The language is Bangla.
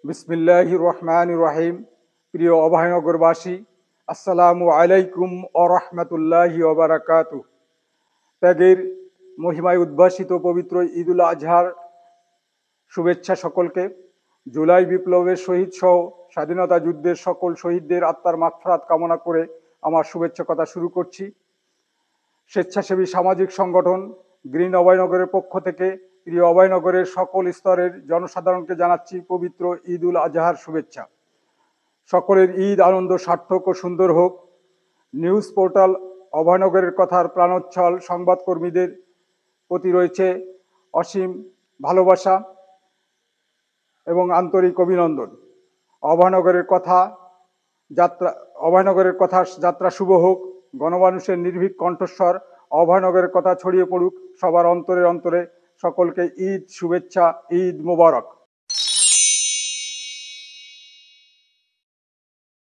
বিসমিল্লাহির রহমানির রহিম। প্রিয় অভয়নগরবাসী, আসসালামু আলাইকুম ও রহমতুল্লাহি ওয়া বারাকাতুহু। ত্যাগের মহিমায় উদ্ভাসিত পবিত্র ঈদুল আজহার শুভেচ্ছা সকলকে। জুলাই বিপ্লবের শহীদ সহ স্বাধীনতা যুদ্ধের সকল শহীদদের আত্মার মাগফিরাত কামনা করে আমার শুভেচ্ছা কথা শুরু করছি। স্বেচ্ছাসেবী সামাজিক সংগঠন গ্রিন অভয়নগরের পক্ষ থেকে প্রিয় অভয়নগরের সকল স্তরের জনসাধারণকে জানাচ্ছি পবিত্র ঈদুল আজহার শুভেচ্ছা। সকলের ঈদ আনন্দ সার্থক ও সুন্দর হোক। নিউজ পোর্টাল অভয়নগরের কথার প্রাণোচ্ছল সংবাদকর্মীদের প্রতি রয়েছে অসীম ভালোবাসা এবং আন্তরিক অভিনন্দন। অভয়নগরের কথা যাত্রা শুভ হোক। গণমানুষের নির্ভীক কণ্ঠস্বর অভয়নগরের কথা ছড়িয়ে পড়ুক সবার অন্তরে অন্তরে। সকলকে ঈদ শুভেচ্ছা, ঈদ মোবারক।